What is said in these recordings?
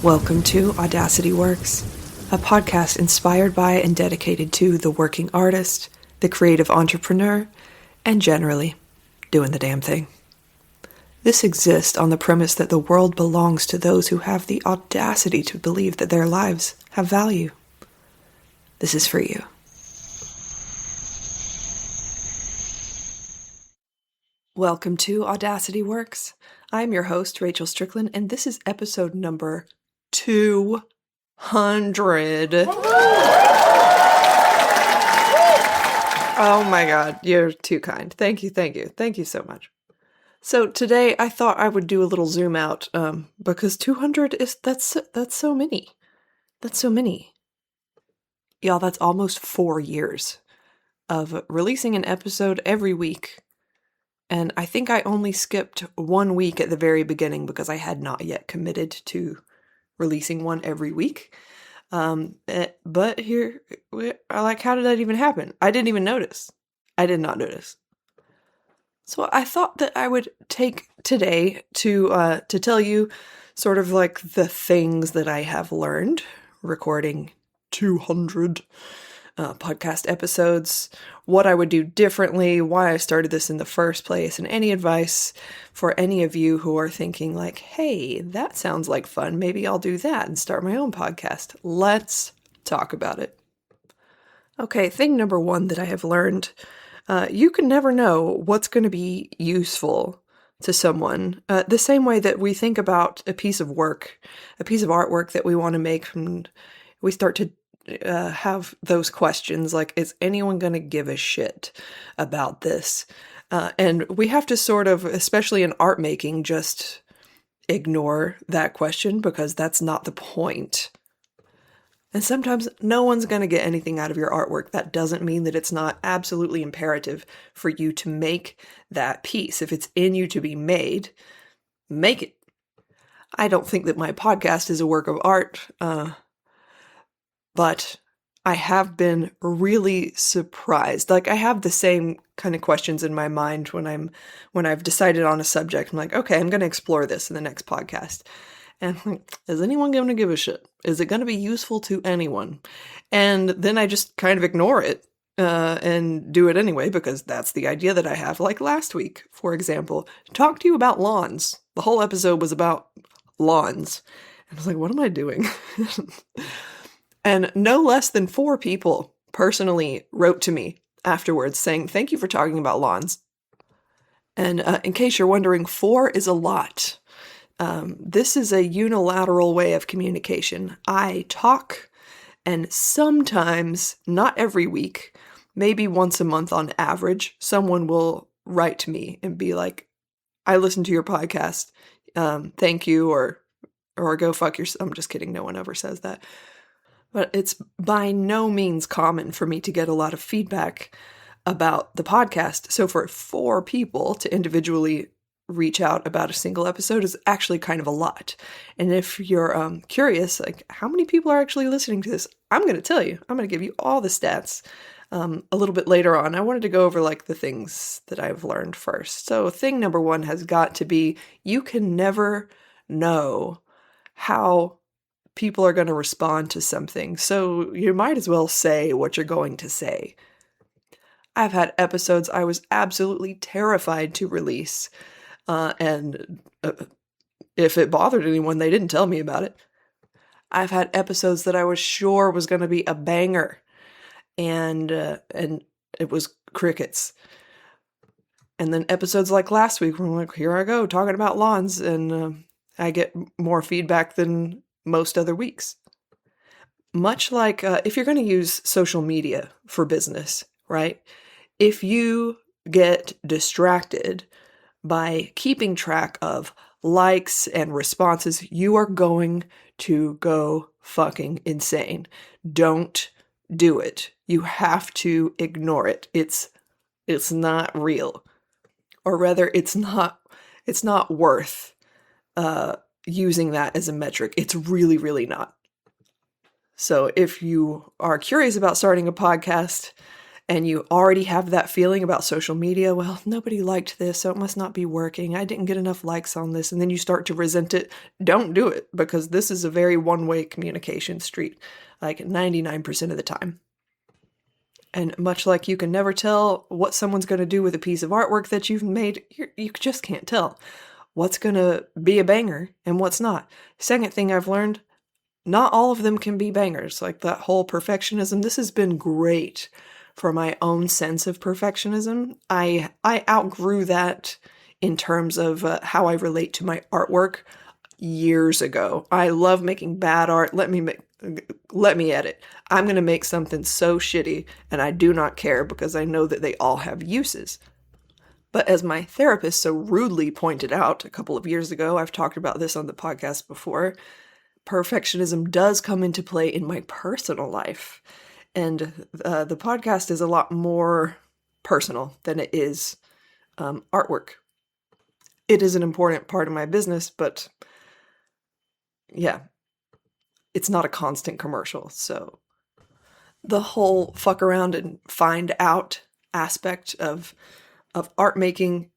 Welcome to Audacity Works, a podcast inspired by and dedicated to the working artist, the creative entrepreneur, and generally, doing the damn thing. This exists on the premise that the world belongs to those who have the audacity to believe that their lives have value. This is for you. Welcome to Audacity Works. I'm your host, Rachel Strickland, and this is episode number 200. Oh my God, you're too kind. Thank you. Thank you so much. So today I thought I would do a little zoom out, because 200 that's so many. That's so many. Y'all, that's almost 4 years of releasing an episode every week. And I think I only skipped 1 week at the very beginning because I had not yet committed to releasing one every week. But here, how did that even happen? I didn't even notice. I did not notice. So I thought that I would take today to tell you sort of like the things that I have learned recording 200 podcast episodes, what I would do differently, why I started this in the first place, and any advice for any of you who are thinking like, hey, that sounds like fun. Maybe I'll do that and start my own podcast. Let's talk about it. Okay, thing number one that I have learned, you can never know what's going to be useful to someone. The same way that we think about a piece of work, a piece of artwork that we want to make, and we start to have those questions like, is anyone going to give a shit about this? And we have to sort of, especially in art making, just ignore that question because that's not the point. And sometimes no one's going to get anything out of your artwork. That doesn't mean that it's not absolutely imperative for you to make that piece. If it's in you to be made, make it. I don't think that my podcast is a work of art, but I have been really surprised. Like, I have the same kind of questions in my mind when I've decided on a subject. I'm like, okay, I'm going to explore this in the next podcast. And I'm like, is anyone going to give a shit? Is it going to be useful to anyone? And then I just kind of ignore it and do it anyway, because that's the idea that I have. Like last week, for example, talk to you about lawns. The whole episode was about lawns. And I was like, what am I doing? And no less than 4 people personally wrote to me afterwards saying, thank you for talking about lawns. And in case you're wondering, 4 is a lot. This is a unilateral way of communication. I talk, and sometimes, not every week, maybe once a month on average, someone will write to me and be like, I listened to your podcast. Thank you, or go fuck yourself. I'm just kidding. No one ever says that. But it's by no means common for me to get a lot of feedback about the podcast. So for 4 people to individually reach out about a single episode is actually kind of a lot. And if you're curious, like how many people are actually listening to this, I'm going to tell you. I'm going to give you all the stats a little bit later on. I wanted to go over like the things that I've learned first. So thing number 1 has got to be, you can never know how people are going to respond to something. So you might as well say what you're going to say. I've had episodes I was absolutely terrified to release. And if it bothered anyone, they didn't tell me about it. I've had episodes that I was sure was going to be a banger. And it was crickets. And then episodes like last week, where I'm like, here I go, talking about lawns. And I get more feedback than most other weeks. Much like if you're going to use social media for business, right? If you get distracted by keeping track of likes and responses, you are going to go fucking insane. Don't do it. You have to ignore it. It's not real. Or rather, it's not worth using that as a metric. It's really, really not. So if you are curious about starting a podcast and you already have that feeling about social media, well, nobody liked this, so it must not be working. I didn't get enough likes on this. And then you start to resent it. Don't do it, because this is a very one-way communication street, like 99% of the time. And much like you can never tell what someone's going to do with a piece of artwork that you've made, you just can't tell what's going to be a banger and what's not. Second thing I've learned, not all of them can be bangers. Like that whole perfectionism, this has been great for my own sense of perfectionism. I outgrew that in terms of how I relate to my artwork years ago. I love making bad art. Let me edit. I'm going to make something so shitty, and I do not care because I know that they all have uses. But as my therapist so rudely pointed out a couple of years ago, I've talked about this on the podcast before, perfectionism does come into play in my personal life. And the podcast is a lot more personal than it is artwork. It is an important part of my business, but yeah, it's not a constant commercial. So the whole fuck around and find out aspect of art making,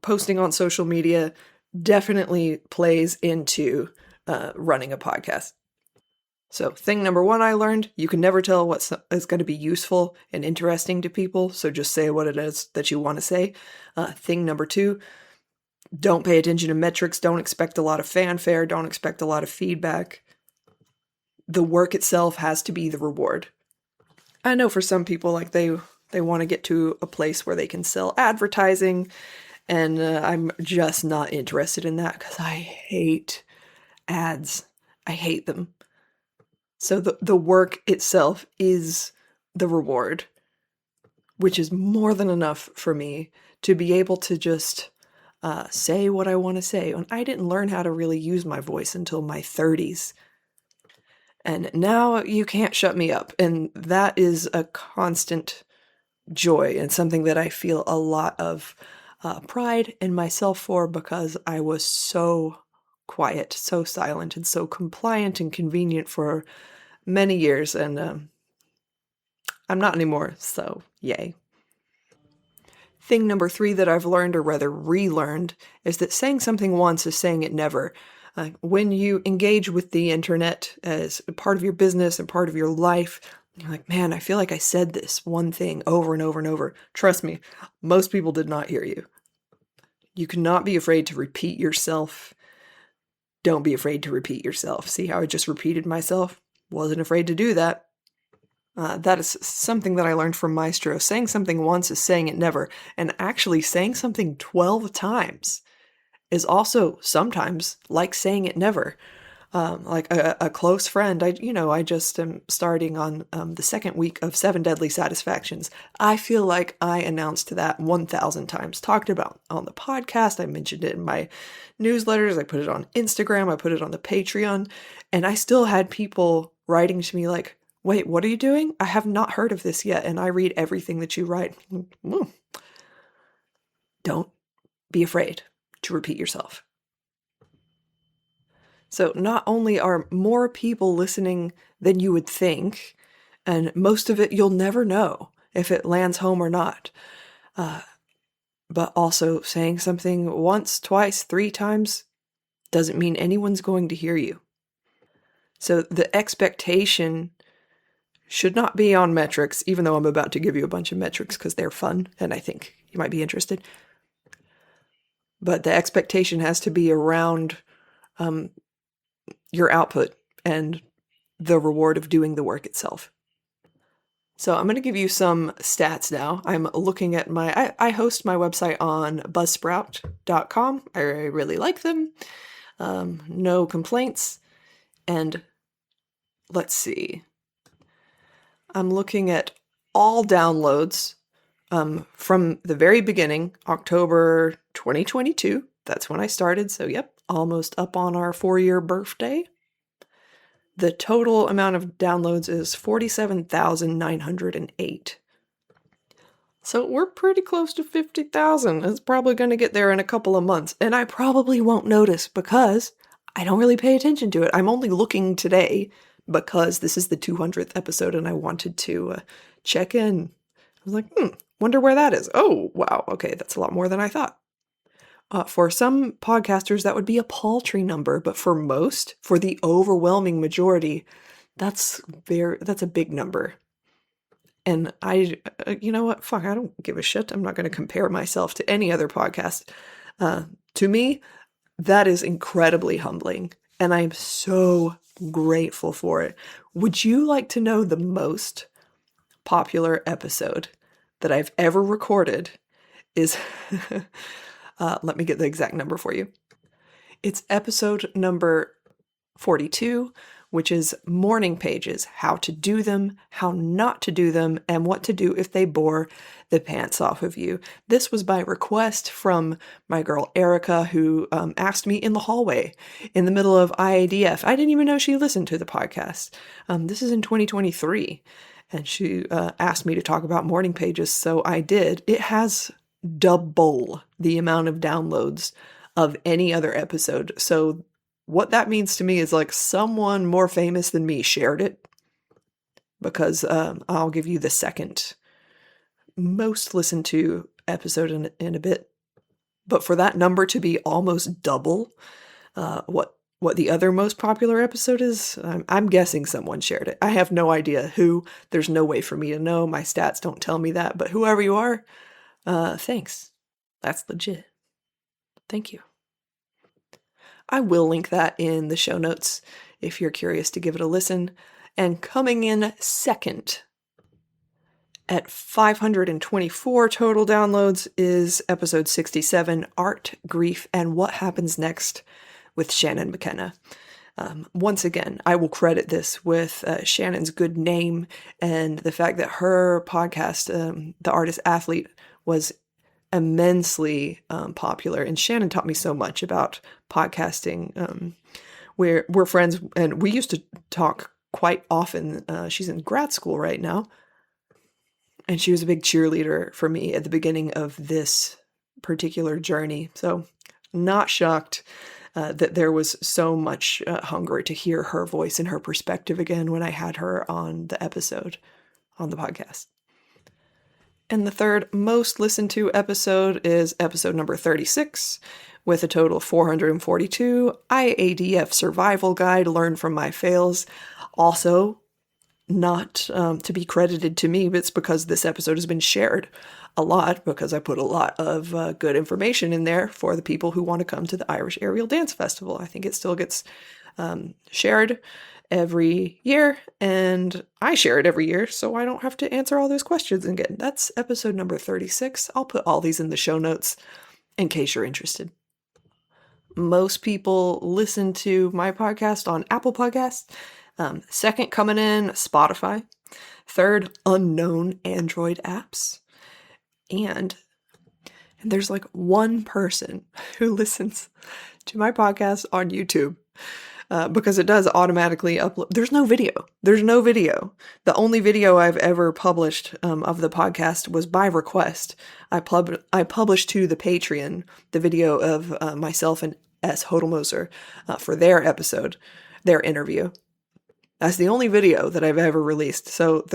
posting on social media, definitely plays into running a podcast. So thing number one I learned, you can never tell what is going to be useful and interesting to people, so just say what it is that you want to say. Thing number two, don't pay attention to metrics, don't expect a lot of fanfare, don't expect a lot of feedback. The work itself has to be the reward. I know for some people, like they want to get to a place where they can sell advertising, and I'm just not interested in that because I hate ads. I hate them. So the work itself is the reward, which is more than enough for me to be able to just say what I want to say. And I didn't learn how to really use my voice until my 30s. And now you can't shut me up. And that is a constant joy and something that I feel a lot of pride in myself for, because I was so quiet, so silent, and so compliant and convenient for many years. And I'm not anymore, so yay. Thing number three that I've learned, or rather relearned, is that saying something once is saying it never. When you engage with the internet as a part of your business and part of your life, you're like, man, I feel like I said this one thing over and over and over. Trust me, most people did not hear you. You cannot be afraid to repeat yourself. Don't be afraid to repeat yourself. See how I just repeated myself? Wasn't afraid to do that. That is something that I learned from Maestro. Saying something once is saying it never. And actually saying something 12 times is also sometimes like saying it never. Like a close friend, I just am starting on the second week of 7 Deadly Satisfactions. I feel like I announced that 1,000 times, talked about on the podcast. I mentioned it in my newsletters. I put it on Instagram. I put it on the Patreon. And I still had people writing to me like, wait, what are you doing? I have not heard of this yet. And I read everything that you write. Don't be afraid to repeat yourself. So not only are more people listening than you would think, and most of it you'll never know if it lands home or not, but also saying something once, twice, 3 times doesn't mean anyone's going to hear you. So the expectation should not be on metrics, even though I'm about to give you a bunch of metrics because they're fun and I think you might be interested. But the expectation has to be around your output and the reward of doing the work itself. So I'm going to give you some stats now. I'm looking at I host my website on buzzsprout.com. I really like them. No complaints. And let's see. I'm looking at all downloads from the very beginning, October 2022. That's when I started. So yep, almost up on our 4-year birthday. The total amount of downloads is 47,908. So we're pretty close to 50,000. It's probably going to get there in a couple of months. And I probably won't notice because I don't really pay attention to it. I'm only looking today because this is the 200th episode and I wanted to check in was like, wonder where that is. Oh, wow. Okay, that's a lot more than I thought. For some podcasters, that would be a paltry number, but for the overwhelming majority, that's a big number. And you know what? Fuck, I don't give a shit. I'm not going to compare myself to any other podcast. To me, that is incredibly humbling, and I'm so grateful for it. Would you like to know the most popular episode that I've ever recorded is, let me get the exact number for you. It's episode number 42, which is morning pages, how to do them, how not to do them, and what to do if they bore the pants off of you. This was by request from my girl Erica, who asked me in the hallway in the middle of IADF. I didn't even know she listened to the podcast. This is in 2023, and she asked me to talk about morning pages, so I did. It has double the amount of downloads of any other episode, so what that means to me is like someone more famous than me shared it, because I'll give you the second most listened to episode in a bit. But for that number to be almost double what the other most popular episode is, I'm guessing someone shared it. I have no idea who. There's no way for me to know. My stats don't tell me that. But whoever you are, thanks. That's legit. Thank you. I will link that in the show notes if you're curious to give it a listen. And coming in second at 524 total downloads is episode 67, Art, Grief, and What Happens Next with Shannon McKenna. Once again, I will credit this with Shannon's good name and the fact that her podcast, The Artist Athlete, was immensely popular. And Shannon taught me so much about podcasting. We're friends, and we used to talk quite often. She's in grad school right now, and she was a big cheerleader for me at the beginning of this particular journey. So not shocked that there was so much hunger to hear her voice and her perspective again when I had her on the episode on the podcast. And the third most listened to episode is episode number 36, with a total of 442, IADF Survival Guide, Learn from My Fails. Also, not to be credited to me, but it's because this episode has been shared a lot, because I put a lot of good information in there for the people who want to come to the Irish Aerial Dance Festival. I think it still gets shared every year, and I share it every year, so I don't have to answer all those questions again. That's episode number 36. I'll put all these in the show notes in case you're interested. Most people listen to my podcast on Apple Podcasts. Second coming in, Spotify. Third, unknown Android apps. And there's like one person who listens to my podcast on YouTube. Because it does automatically upload. There's no video. The only video I've ever published of the podcast was by request. I published to the Patreon the video of myself and S. Hodelmoser for their episode, their interview. That's the only video that I've ever released. So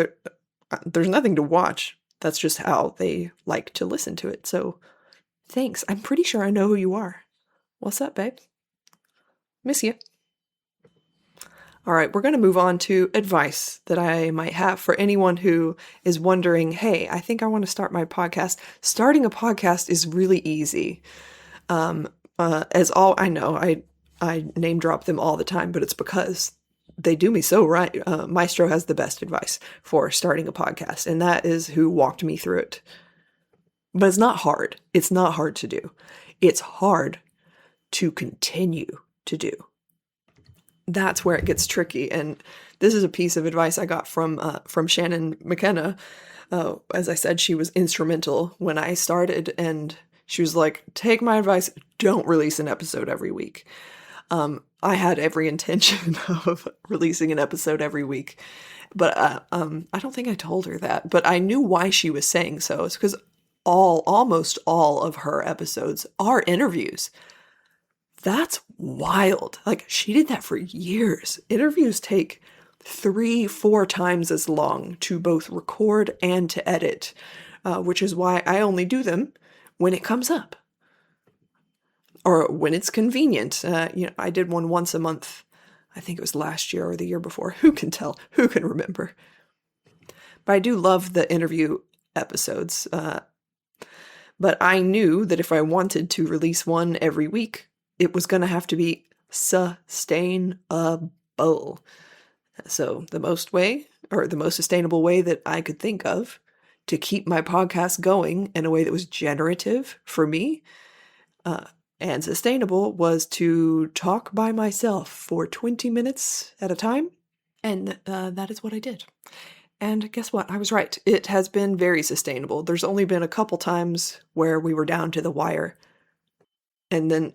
there's nothing to watch. That's just how they like to listen to it. So thanks. I'm pretty sure I know who you are. What's up, babe? Miss you. All right, we're going to move on to advice that I might have for anyone who is wondering, hey, I think I want to start my podcast. Starting a podcast is really easy. As all I know, I name drop them all the time, but it's because they do me so right. Maestro has the best advice for starting a podcast, and that is who walked me through it. But it's not hard. It's not hard to do. It's hard to continue to do. That's where it gets tricky. And this is a piece of advice I got from Shannon McKenna. As I said, she was instrumental when I started, and she was like, take my advice, don't release an episode every week. I had every intention of releasing an episode every week, but I don't think I told her that, but I knew why she was saying so. It's because almost all of her episodes are interviews. That's wild. Like, she did that for years. Interviews take 3-4 times as long to both record and to edit, which is why I only do them when it comes up or when it's convenient. I did one once a month. I think it was last year or the year before. Who can tell? Who can remember? But I do love the interview episodes. But I knew that if I wanted to release one every week, it was going to have to be sustainable. So the most sustainable way that I could think of to keep my podcast going in a way that was generative for me and sustainable was to talk by myself for 20 minutes at a time. And that is what I did. And guess what? I was right. It has been very sustainable. There's only been a couple times where we were down to the wire. And then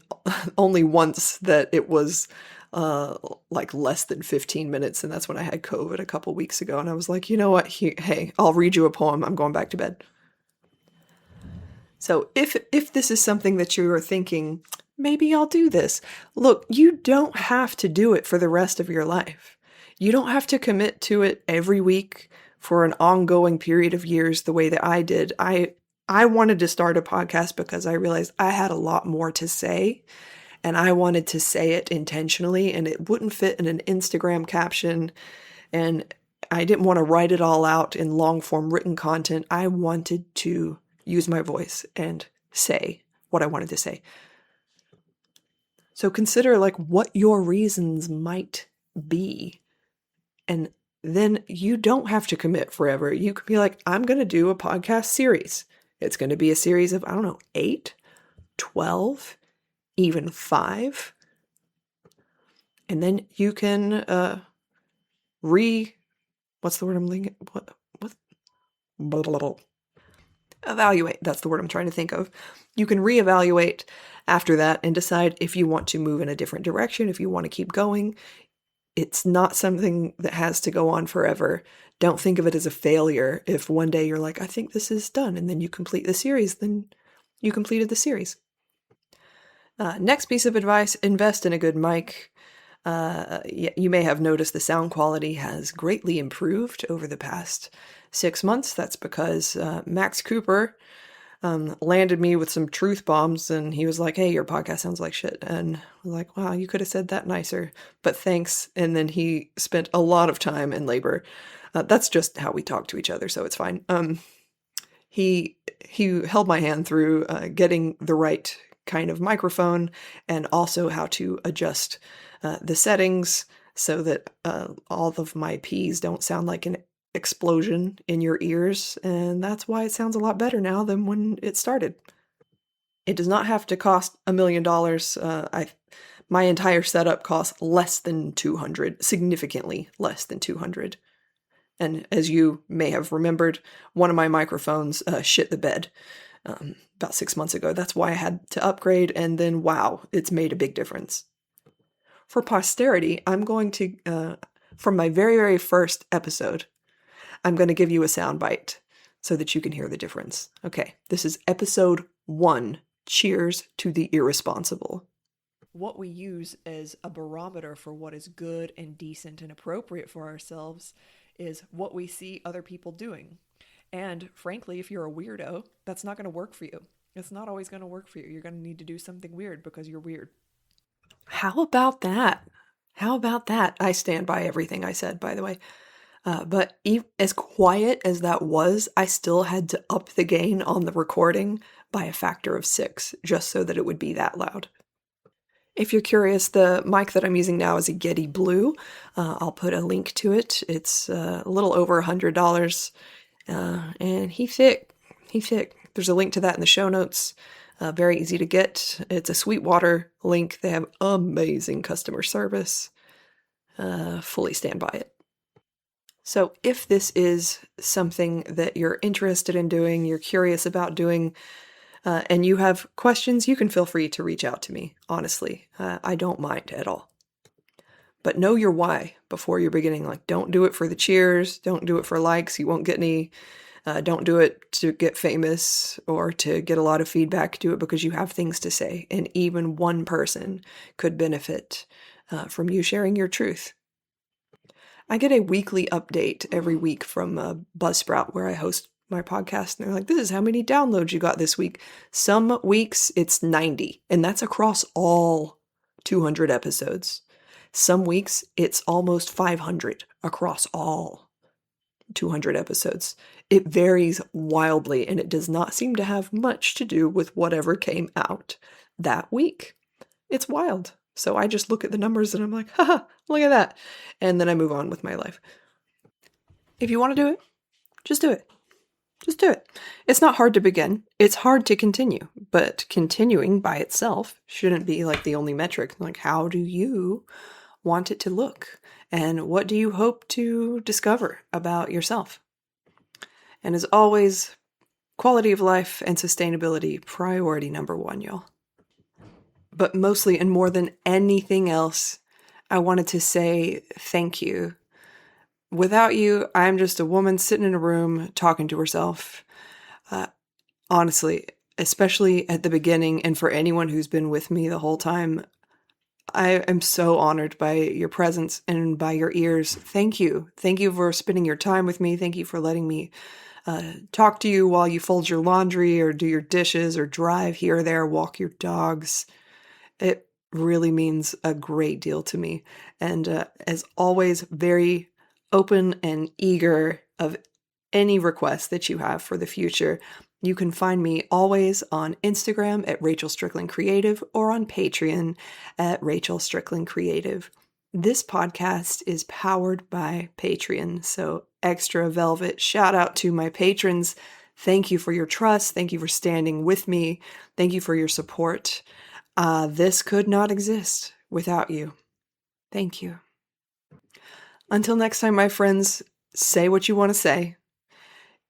only once that it was like less than 15 minutes. And that's when I had COVID a couple weeks ago. And I was like, you know what? Hey, I'll read you a poem. I'm going back to bed. So if this is something that you are thinking, maybe I'll do this. Look, you don't have to do it for the rest of your life. You don't have to commit to it every week for an ongoing period of years the way that I did. I wanted to start a podcast because I realized I had a lot more to say, and I wanted to say it intentionally, and it wouldn't fit in an Instagram caption, and I didn't want to write it all out in long form written content. I wanted to use my voice and say what I wanted to say. So consider like what your reasons might be. And then you don't have to commit forever. You could be like, I'm going to do a podcast series. It's going to be a series of, 8, 12, even 5. And then you can what's the word I'm thinking? Evaluate. That's the word I'm trying to think of. You can reevaluate after that and decide if you want to move in a different direction, if you want to keep going. It's not something that has to go on forever. Don't think of it as a failure. If one day you're like, I think this is done, and then you complete the series, then you completed the series. Next piece of advice, invest in a good mic. You may have noticed the sound quality has greatly improved over the past 6 months. That's because Max Cooper landed me with some truth bombs, and he was like, hey, your podcast sounds like shit. And I was like, wow, you could have said that nicer, but thanks. And then he spent a lot of time and labor. That's just how we talk to each other, so it's fine. He held my hand through getting the right kind of microphone and also how to adjust the settings so that all of my P's don't sound like an explosion in your ears, and that's why it sounds a lot better now than when it started. It does not have to cost $1 million. My entire setup costs less than $200, significantly less than $200. And as you may have remembered, one of my microphones shit the bed about 6 months ago. That's why I had to upgrade, and then wow, it's made a big difference. For posterity, I'm going to, from my very, very first episode, I'm going to give you a soundbite so that you can hear the difference. Okay, this is episode 1. Cheers to the irresponsible. What we use as a barometer for what is good and decent and appropriate for ourselves is what we see other people doing. And frankly, if you're a weirdo, that's not going to work for you. It's not always going to work for you. You're going to need to do something weird because you're weird. How about that? How about that? I stand by everything I said, by the way. But as quiet as that was, I still had to up the gain on the recording by a factor of 6, just so that it would be that loud. If you're curious, the mic that I'm using now is a Yeti Blue. I'll put a link to it. It's a little over $100, and he thick. There's a link to that in the show notes. Very easy to get. It's a Sweetwater link. They have amazing customer service. Fully stand by it. So if this is something that you're interested in doing, you're curious about doing, and you have questions, you can feel free to reach out to me, honestly. I don't mind at all. But know your why before you're beginning. Like, don't do it for the cheers. Don't do it for likes. You won't get any. Don't do it to get famous or to get a lot of feedback. Do it because you have things to say. And even one person could benefit from you sharing your truth. I get a weekly update every week from Buzzsprout, where I host my podcast, and they're like, this is how many downloads you got this week. Some weeks it's 90, and that's across all 200 episodes. Some weeks it's almost 500 across all 200 episodes. It varies wildly, and it does not seem to have much to do with whatever came out that week. It's wild. So I just look at the numbers and I'm like, haha, look at that. And then I move on with my life. If you want to do it, just do it. Just do it. It's not hard to begin. It's hard to continue. But continuing by itself shouldn't be like the only metric. Like, how do you want it to look? And what do you hope to discover about yourself? And as always, quality of life and sustainability, priority number one, y'all. But mostly and more than anything else, I wanted to say thank you. Without you, I'm just a woman sitting in a room talking to herself. Honestly, especially at the beginning, and for anyone who's been with me the whole time, I am so honored by your presence and by your ears. Thank you. Thank you for spending your time with me. Thank you for letting me talk to you while you fold your laundry or do your dishes or drive here or there, walk your dogs. It really means a great deal to me. And as always, very open and eager of any requests that you have for the future. You can find me always on Instagram at Rachel Strickland Creative or on Patreon at Rachel Strickland Creative. This podcast is powered by Patreon, so extra velvet shout out to my patrons. Thank you for your trust. Thank you for standing with me. Thank you for your support. This could not exist without you. Thank you. Until next time, my friends, say what you want to say.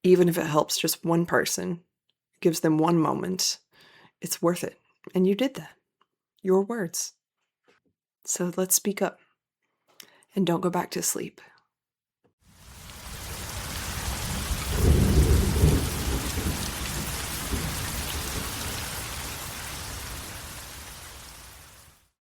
Even if it helps just one person, gives them one moment, it's worth it. And you did that. Your words. So let's speak up. And don't go back to sleep.